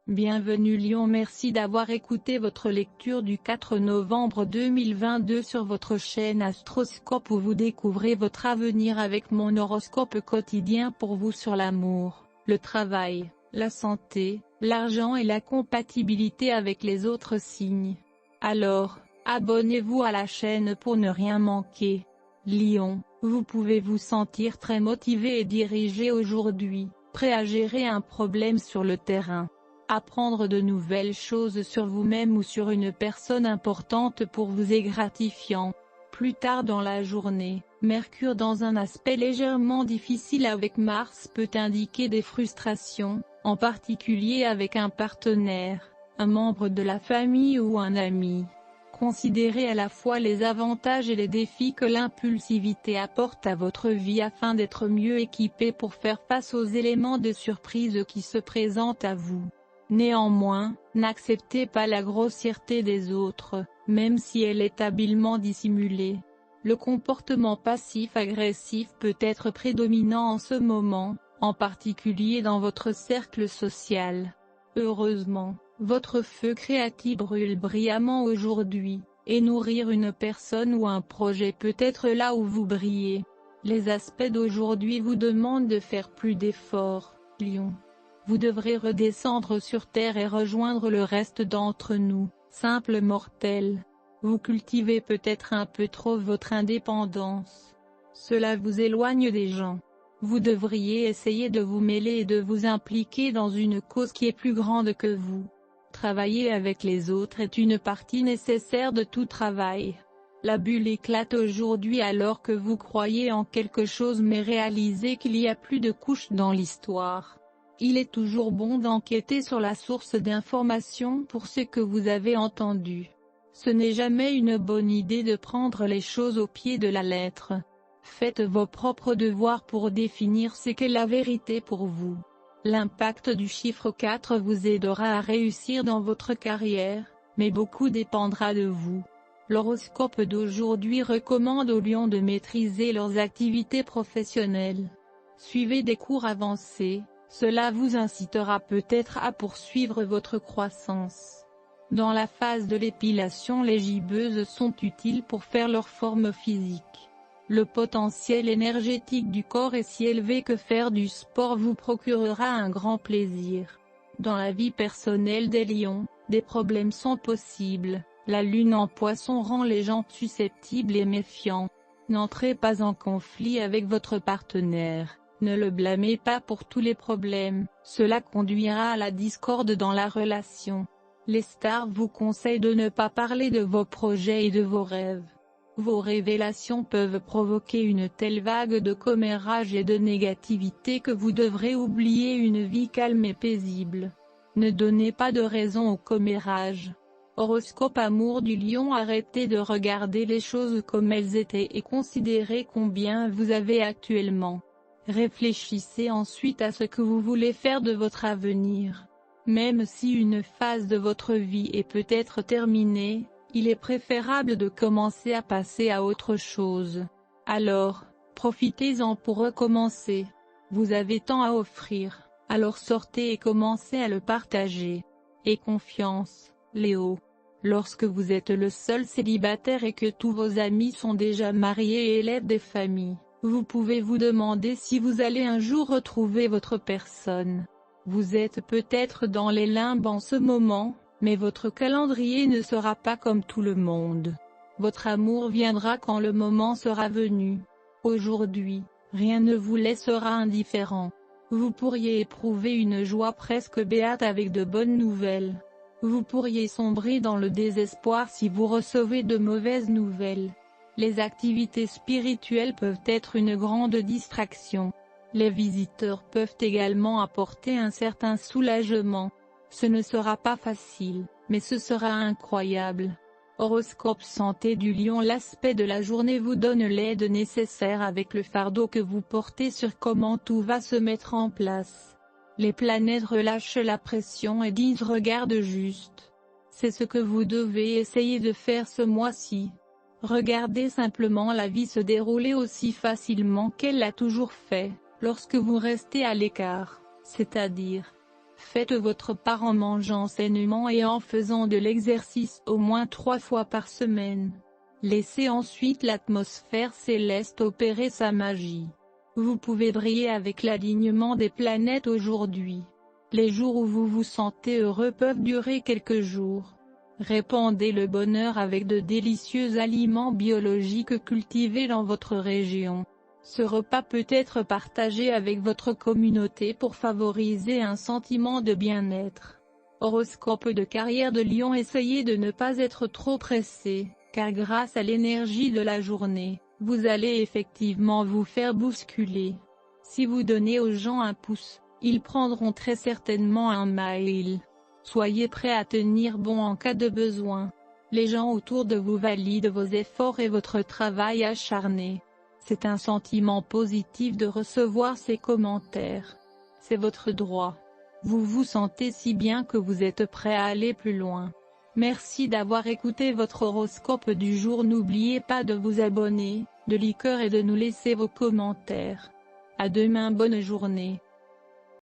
Bienvenue Lion, merci d'avoir écouté votre lecture du 4 novembre 2022 sur votre chaîne Astroscope où vous découvrez votre avenir avec mon horoscope quotidien pour vous sur l'amour, le travail, la santé, l'argent et la compatibilité avec les autres signes. Alors, abonnez-vous à la chaîne pour ne rien manquer. Lion, vous pouvez vous sentir très motivé et dirigé aujourd'hui, prêt à gérer un problème sur le terrain. Apprendre de nouvelles choses sur vous-même ou sur une personne importante pour vous est gratifiant. Plus tard dans la journée, Mercure dans un aspect légèrement difficile avec Mars peut indiquer des frustrations, en particulier avec un partenaire, un membre de la famille ou un ami. Considérez à la fois les avantages et les défis que l'impulsivité apporte à votre vie afin d'être mieux équipé pour faire face aux éléments de surprise qui se présentent à vous. Néanmoins, n'acceptez pas la grossièreté des autres, même si elle est habilement dissimulée. Le comportement passif-agressif peut être prédominant en ce moment, en particulier dans votre cercle social. Heureusement, votre feu créatif brûle brillamment aujourd'hui, et nourrir une personne ou un projet peut être là où vous brillez. Les aspects d'aujourd'hui vous demandent de faire plus d'efforts, Lion. Vous devrez redescendre sur terre et rejoindre le reste d'entre nous, simples mortels. Vous cultivez peut-être un peu trop votre indépendance. Cela vous éloigne des gens. Vous devriez essayer de vous mêler et de vous impliquer dans une cause qui est plus grande que vous. Travailler avec les autres est une partie nécessaire de tout travail. La bulle éclate aujourd'hui alors que vous croyez en quelque chose mais réalisez qu'il y a plus de couches dans l'histoire. Il est toujours bon d'enquêter sur la source d'information pour ce que vous avez entendu. Ce n'est jamais une bonne idée de prendre les choses au pied de la lettre. Faites vos propres devoirs pour définir ce qu'est la vérité pour vous. L'impact du chiffre 4 vous aidera à réussir dans votre carrière, mais beaucoup dépendra de vous. L'horoscope d'aujourd'hui recommande aux lions de maîtriser leurs activités professionnelles. Suivez des cours avancés. Cela vous incitera peut-être à poursuivre votre croissance. Dans la phase de l'épilation, les gibbeuses sont utiles pour faire leur forme physique. Le potentiel énergétique du corps est si élevé que faire du sport vous procurera un grand plaisir. Dans la vie personnelle des lions, des problèmes sont possibles. La lune en poisson rend les gens susceptibles et méfiants. N'entrez pas en conflit avec votre partenaire. Ne le blâmez pas pour tous les problèmes, cela conduira à la discorde dans la relation. Les stars vous conseillent de ne pas parler de vos projets et de vos rêves. Vos révélations peuvent provoquer une telle vague de commérage et de négativité que vous devrez oublier une vie calme et paisible. Ne donnez pas de raison au commérage. Horoscope amour du lion, arrêtez de regarder les choses comme elles étaient et considérez combien vous avez actuellement. Réfléchissez ensuite à ce que vous voulez faire de votre avenir. Même si une phase de votre vie est peut-être terminée, il est préférable de commencer à passer à autre chose. Alors, profitez-en pour recommencer. Vous avez tant à offrir, alors sortez et commencez à le partager. Et confiance, Léo. Lorsque vous êtes le seul célibataire et que tous vos amis sont déjà mariés et élèvent des familles, vous pouvez vous demander si vous allez un jour retrouver votre personne. Vous êtes peut-être dans les limbes en ce moment, mais votre calendrier ne sera pas comme tout le monde. Votre amour viendra quand le moment sera venu. Aujourd'hui, rien ne vous laissera indifférent. Vous pourriez éprouver une joie presque béate avec de bonnes nouvelles. Vous pourriez sombrer dans le désespoir si vous recevez de mauvaises nouvelles. Les activités spirituelles peuvent être une grande distraction. Les visiteurs peuvent également apporter un certain soulagement. Ce ne sera pas facile, mais ce sera incroyable. Horoscope santé du lion, l'aspect de la journée vous donne l'aide nécessaire avec le fardeau que vous portez sur comment tout va se mettre en place. Les planètes relâchent la pression et disent regarde juste. C'est ce que vous devez essayer de faire ce mois-ci. Regardez simplement la vie se dérouler aussi facilement qu'elle l'a toujours fait, lorsque vous restez à l'écart, c'est-à-dire Faites votre part en mangeant sainement et en faisant de l'exercice au moins 3 fois par semaine. Laissez ensuite l'atmosphère céleste opérer sa magie. Vous pouvez briller avec l'alignement des planètes aujourd'hui. Les jours où vous vous sentez heureux peuvent durer quelques jours. Répandez le bonheur avec de délicieux aliments biologiques cultivés dans votre région. Ce repas peut être partagé avec votre communauté pour favoriser un sentiment de bien-être. Horoscope de carrière de Lion. Essayez de ne pas être trop pressé, car grâce à l'énergie de la journée, vous allez effectivement vous faire bousculer. Si vous donnez aux gens un pouce, ils prendront très certainement un mille. Soyez prêt à tenir bon en cas de besoin. Les gens autour de vous valident vos efforts et votre travail acharné. C'est un sentiment positif de recevoir ces commentaires. C'est votre droit. Vous vous sentez si bien que vous êtes prêt à aller plus loin. Merci d'avoir écouté votre horoscope du jour. N'oubliez pas de vous abonner, de liker et de nous laisser vos commentaires. À demain, bonne journée.